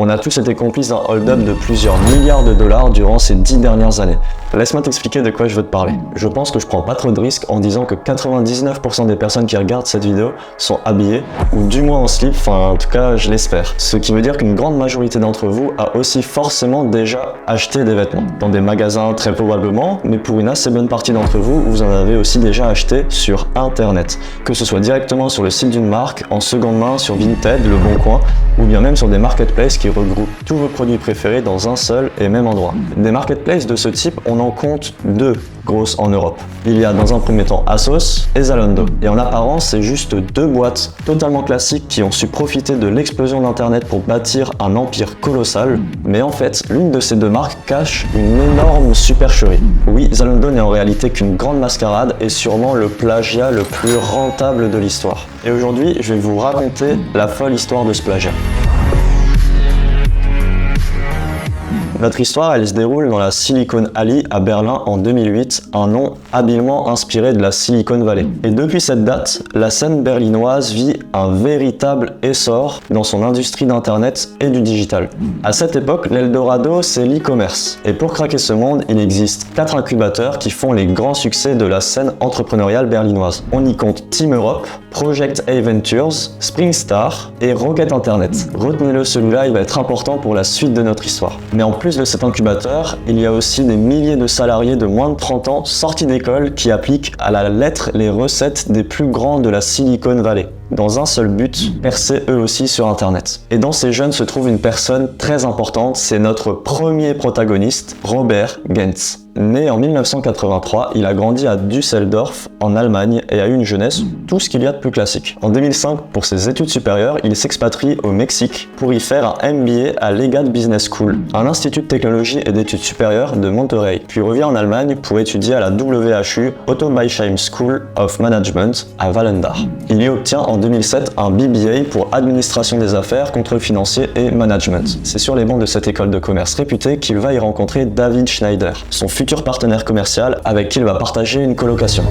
On a tous été complices d'un hold-up de plusieurs milliards de dollars durant ces 10 dernières années. Laisse-moi t'expliquer de quoi je veux te parler. Je pense que je prends pas trop de risques en disant que 99% des personnes qui regardent cette vidéo sont habillées, ou du moins en slip, enfin en tout cas je l'espère. Ce qui veut dire qu'une grande majorité d'entre vous a aussi forcément déjà acheté des vêtements. Dans des magasins très probablement, mais pour une assez bonne partie d'entre vous, vous en avez aussi déjà acheté sur internet. Que ce soit directement sur le site d'une marque, en seconde main sur Vinted, Le Bon Coin, ou bien même sur des marketplaces qui regroupent tous vos produits préférés dans un seul et même endroit. Des marketplaces de ce type, on en compte deux grosses en Europe. Il y a dans un premier temps ASOS et Zalando. Et en apparence, c'est juste deux boîtes totalement classiques qui ont su profiter de l'explosion d'internet pour bâtir un empire colossal. Mais en fait, l'une de ces deux marques cache une énorme supercherie. Oui, Zalando n'est en réalité qu'une grande mascarade et sûrement le plagiat le plus rentable de l'histoire. Et aujourd'hui, je vais vous raconter la folle histoire de ce plagiat. Notre histoire, elle se déroule dans la Silicon Alley à Berlin en 2008, un nom habilement inspiré de la Silicon Valley. Et depuis cette date, la scène berlinoise vit un véritable essor dans son industrie d'internet et du digital. À cette époque, l'Eldorado, c'est l'e-commerce. Et pour craquer ce monde, il existe 4 incubateurs qui font les grands succès de la scène entrepreneuriale berlinoise. On y compte Team Europe, Project A Ventures, SpringStar et Rocket Internet. Retenez-le, celui-là, il va être important pour la suite de notre histoire. Mais en plus de cet incubateur, il y a aussi des milliers de salariés de moins de 30 ans sortis d'école qui appliquent à la lettre les recettes des plus grands de la Silicon Valley, dans un seul but, percer eux aussi sur internet. Et dans ces jeunes se trouve une personne très importante, c'est notre premier protagoniste, Robert Gentz. Né en 1983, il a grandi à Düsseldorf, en Allemagne, et a eu une jeunesse, tout ce qu'il y a de plus classique. En 2005, pour ses études supérieures, il s'expatrie au Mexique pour y faire un MBA à Legat Business School, un institut de technologie et d'études supérieures de Monterrey, puis revient en Allemagne pour étudier à la WHU, Otto Beisheim School of Management, à Wallendar. Il y obtient en 2007 un BBA pour administration des affaires, contrôle financier et management. C'est sur les bancs de cette école de commerce réputée qu'il va y rencontrer David Schneider, son futur partenaire commercial avec qui il va partager une colocation.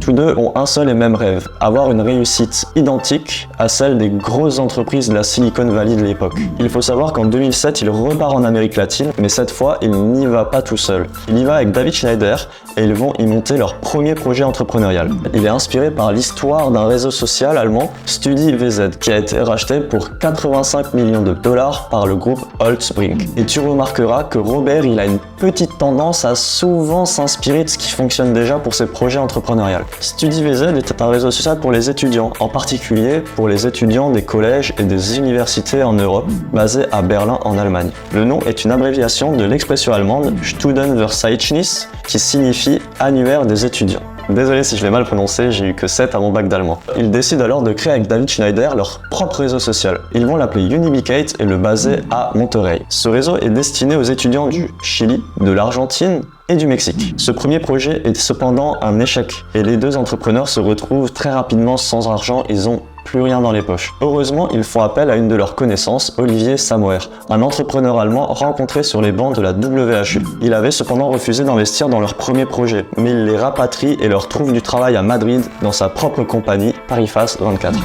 Tous deux ont un seul et même rêve, avoir une réussite identique à celle des grosses entreprises de la Silicon Valley de l'époque. Il faut savoir qu'en 2007, il repart en Amérique latine, mais cette fois, il n'y va pas tout seul. Il y va avec David Schneider et ils vont y monter leur premier projet entrepreneurial. Il est inspiré par l'histoire d'un réseau social allemand, StudiVZ, qui a été racheté pour 85 millions de dollars par le groupe Holtzbrinck. Et tu remarqueras que Robert, il a une petite tendance à souvent s'inspirer de ce qui fonctionne déjà pour ses projets entrepreneuriaux. StudiVZ est un réseau social pour les étudiants, en particulier pour les étudiants des collèges et des universités en Europe, basés à Berlin en Allemagne. Le nom est une abréviation de l'expression allemande Studentenverzeichnis, qui signifie annuaire des étudiants. Désolé si je l'ai mal prononcé, j'ai eu que 7 à mon bac d'allemand. Ils décident alors de créer avec David Schneider leur propre réseau social. Ils vont l'appeler Unibicate et le baser à Monterrey. Ce réseau est destiné aux étudiants du Chili, de l'Argentine et du Mexique. Ce premier projet est cependant un échec et les deux entrepreneurs se retrouvent très rapidement sans argent, ils ont plus rien dans les poches. Heureusement, ils font appel à une de leurs connaissances, Olivier Samwer, un entrepreneur allemand rencontré sur les bancs de la WHU. Il avait cependant refusé d'investir dans leur premier projet, mais il les rapatrie et leur trouve du travail à Madrid dans sa propre compagnie, Pariface 24.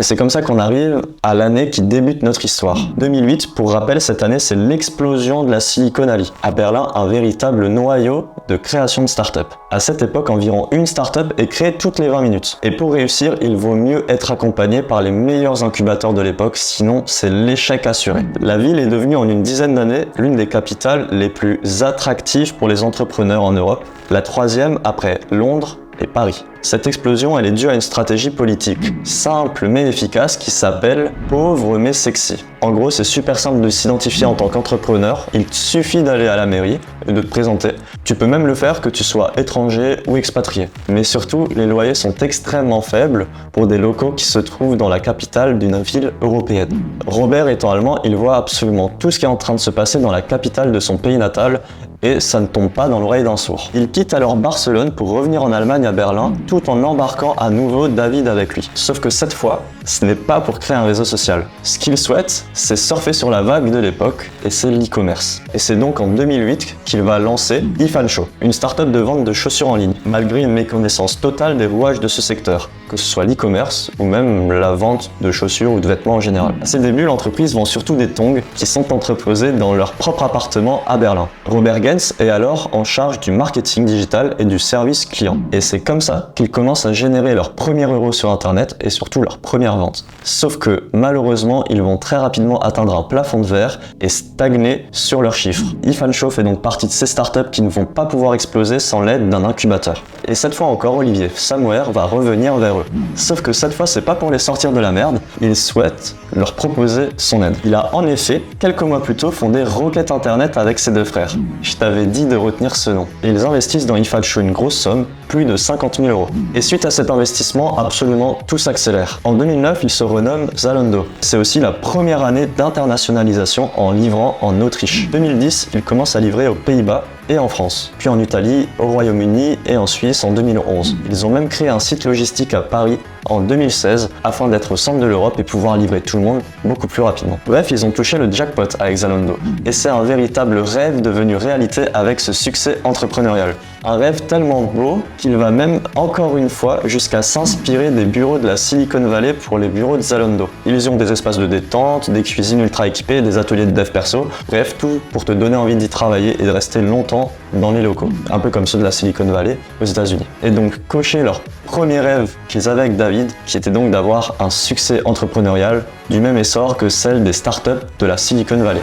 Et c'est comme ça qu'on arrive à l'année qui débute notre histoire. 2008, pour rappel, cette année, c'est l'explosion de la Silicon Alley. À Berlin, un véritable noyau de création de start-up. À cette époque, environ une start-up est créée toutes les 20 minutes. Et pour réussir, il vaut mieux être accompagné par les meilleurs incubateurs de l'époque, sinon c'est l'échec assuré. La ville est devenue en une dizaine d'années l'une des capitales les plus attractives pour les entrepreneurs en Europe, la troisième après Londres et Paris. Cette explosion, elle est due à une stratégie politique, simple mais efficace, qui s'appelle « pauvre mais sexy ». En gros, c'est super simple de s'identifier en tant qu'entrepreneur, il te suffit d'aller à la mairie et de te présenter. Tu peux même le faire que tu sois étranger ou expatrié. Mais surtout, les loyers sont extrêmement faibles pour des locaux qui se trouvent dans la capitale d'une ville européenne. Robert étant allemand, il voit absolument tout ce qui est en train de se passer dans la capitale de son pays natal et ça ne tombe pas dans l'oreille d'un sourd. Il quitte alors Barcelone pour revenir en Allemagne à Berlin, tout en embarquant à nouveau David avec lui. Sauf que cette fois, ce n'est pas pour créer un réseau social. Ce qu'il souhaite, c'est surfer sur la vague de l'époque, et c'est l'e-commerce. Et c'est donc en 2008 qu'il va lancer eFanshow, une start-up de vente de chaussures en ligne, malgré une méconnaissance totale des rouages de ce secteur, que ce soit l'e-commerce ou même la vente de chaussures ou de vêtements en général. À ses débuts, l'entreprise vend surtout des tongs qui sont entreposés dans leur propre appartement à Berlin. Robert Gens est alors en charge du marketing digital et du service client. Et c'est comme ça qu'ils commencent à générer leur premier euro sur internet et surtout leur première vente. Sauf que malheureusement, ils vont très rapidement atteindre un plafond de verre et stagner sur leurs chiffres. eFanshow fait donc partie de ces startups qui ne vont pas pouvoir exploser sans l'aide d'un incubateur. Et cette fois encore, Olivier Samouer va revenir vers eux. Sauf que cette fois, c'est pas pour les sortir de la merde, il souhaite leur proposer son aide. Il a en effet, quelques mois plus tôt, fondé Rocket Internet avec ses deux frères. Je t'avais dit de retenir ce nom. Et ils investissent dans eFanshow une grosse somme, plus de 50 000 euros. Et suite à cet investissement, absolument tout s'accélère. En 2009, il se renomme Zalando. C'est aussi la première année d'internationalisation en livrant en Autriche. 2010, il commence à livrer aux Pays-Bas et en France, puis en Italie, au Royaume-Uni et en Suisse en 2011. Ils ont même créé un site logistique à Paris en 2016 afin d'être au centre de l'Europe et pouvoir livrer tout le monde beaucoup plus rapidement. Bref, ils ont touché le jackpot avec Zalando. Et c'est un véritable rêve devenu réalité avec ce succès entrepreneurial. Un rêve tellement beau qu'il va même encore une fois jusqu'à s'inspirer des bureaux de la Silicon Valley pour les bureaux de Zalando. Ils ont des espaces de détente, des cuisines ultra équipées, des ateliers de dev perso, bref tout pour te donner envie d'y travailler et de rester longtemps dans les locaux, un peu comme ceux de la Silicon Valley aux États-Unis. Et donc cocher leur premier rêve qu'ils avaient avec David, qui était donc d'avoir un succès entrepreneurial du même essor que celle des startups de la Silicon Valley.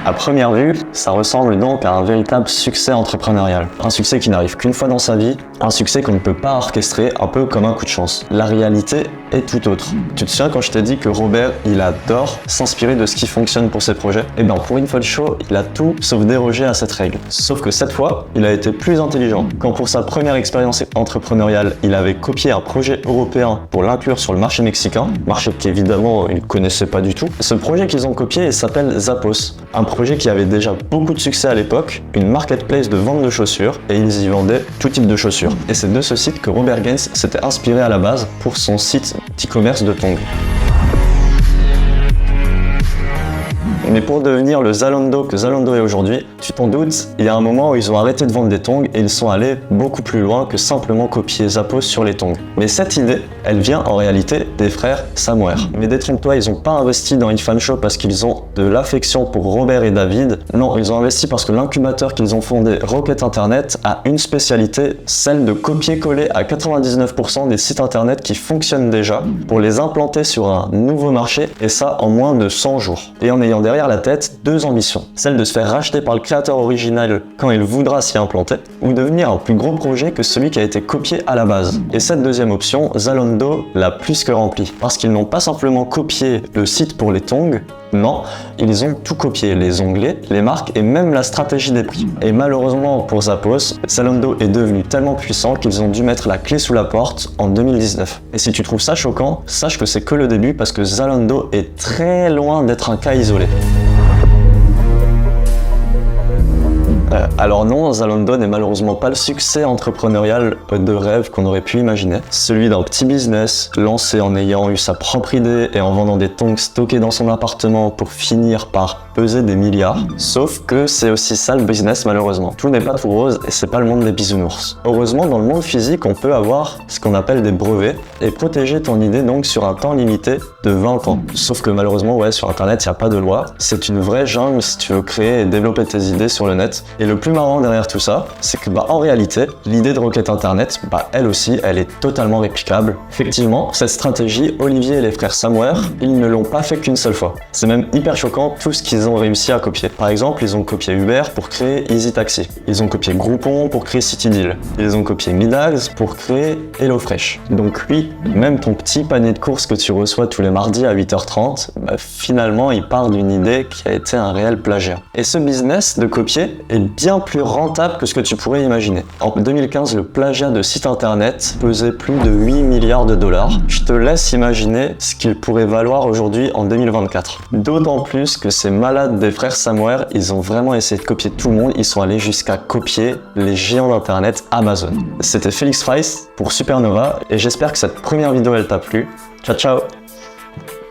À première vue, ça ressemble donc à un véritable succès entrepreneurial. Un succès qui n'arrive qu'une fois dans sa vie, un succès qu'on ne peut pas orchestrer un peu comme un coup de chance. La réalité est tout autre. Tu te souviens quand je t'ai dit que Robert, il adore s'inspirer de ce qui fonctionne pour ses projets? Et bien pour eFanshow, il a tout sauf dérogé à cette règle. Sauf que cette fois, il a été plus intelligent. Quand pour sa première expérience entrepreneuriale, il avait copié un projet européen pour l'inclure sur le marché mexicain, marché qu'évidemment il ne connaissait pas du tout. Ce projet qu'ils ont copié s'appelle Zappos, un projet qui avait déjà beaucoup de succès à l'époque, une marketplace de vente de chaussures, et ils y vendaient tout type de chaussures. Et c'est de ce site que Robert Gens s'était inspiré à la base pour son site d'e-commerce de tongs. Mais pour devenir le Zalando que Zalando est aujourd'hui, tu t'en doutes, il y a un moment où ils ont arrêté de vendre des tongs et ils sont allés beaucoup plus loin que simplement copier Zappos sur les tongs. Mais cette idée, elle vient en réalité des frères Samouer. Mais détrompe-toi, ils n'ont pas investi dans eFanshow parce qu'ils ont de l'affection pour Robert et David. Non, ils ont investi parce que l'incubateur qu'ils ont fondé, Rocket Internet, a une spécialité, celle de copier-coller à 99% des sites internet qui fonctionnent déjà pour les implanter sur un nouveau marché, et ça en moins de 100 jours. Et en ayant derrière la tête deux ambitions, celle de se faire racheter par le créateur original quand il voudra s'y implanter, ou devenir un plus gros projet que celui qui a été copié à la base. Et cette deuxième option, Zalando l'a plus que remplie, parce qu'ils n'ont pas simplement copié le site pour les tongs, non, ils ont tout copié, les onglets, les marques et même la stratégie des prix. Et malheureusement pour Zappos, Zalando est devenu tellement puissant qu'ils ont dû mettre la clé sous la porte en 2019. Et si tu trouves ça choquant, sache que c'est que le début parce que Zalando est très loin d'être un cas isolé. Alors non, Zalando n'est malheureusement pas le succès entrepreneurial de rêve qu'on aurait pu imaginer. Celui d'un petit business lancé en ayant eu sa propre idée et en vendant des tongs stockés dans son appartement pour finir par peser des milliards. Sauf que c'est aussi ça le business malheureusement. Tout n'est pas tout rose et c'est pas le monde des bisounours. Heureusement, dans le monde physique, on peut avoir ce qu'on appelle des brevets et protéger ton idée donc sur un temps limité de 20 ans. Sauf que malheureusement, ouais, sur internet, il n'y a pas de loi. C'est une vraie jungle si tu veux créer et développer tes idées sur le net. Et le plus marrant derrière tout ça, c'est que en réalité, l'idée de Rocket Internet, elle aussi, elle est totalement réplicable. Effectivement, cette stratégie, Olivier et les frères Samouer, ils ne l'ont pas fait qu'une seule fois. C'est même hyper choquant tout ce qu'ils ont réussi à copier. Par exemple, ils ont copié Uber pour créer Easy Taxi. Ils ont copié Groupon pour créer CityDeal. Ils ont copié Midags pour créer HelloFresh. Donc oui, même ton petit panier de courses que tu reçois tous les mardis à 8h30, finalement, il part d'une idée qui a été un réel plagiat. Et ce business de copier est bien plus rentable que ce que tu pourrais imaginer. En 2015, le plagiat de site internet pesait plus de 8 milliards de dollars. Je te laisse imaginer ce qu'il pourrait valoir aujourd'hui en 2024. D'autant plus que ces malades des frères Samware, ils ont vraiment essayé de copier tout le monde. Ils sont allés jusqu'à copier les géants d'internet Amazon. C'était Felix Price pour Supernova et j'espère que cette première vidéo elle t'a plu. Ciao ciao!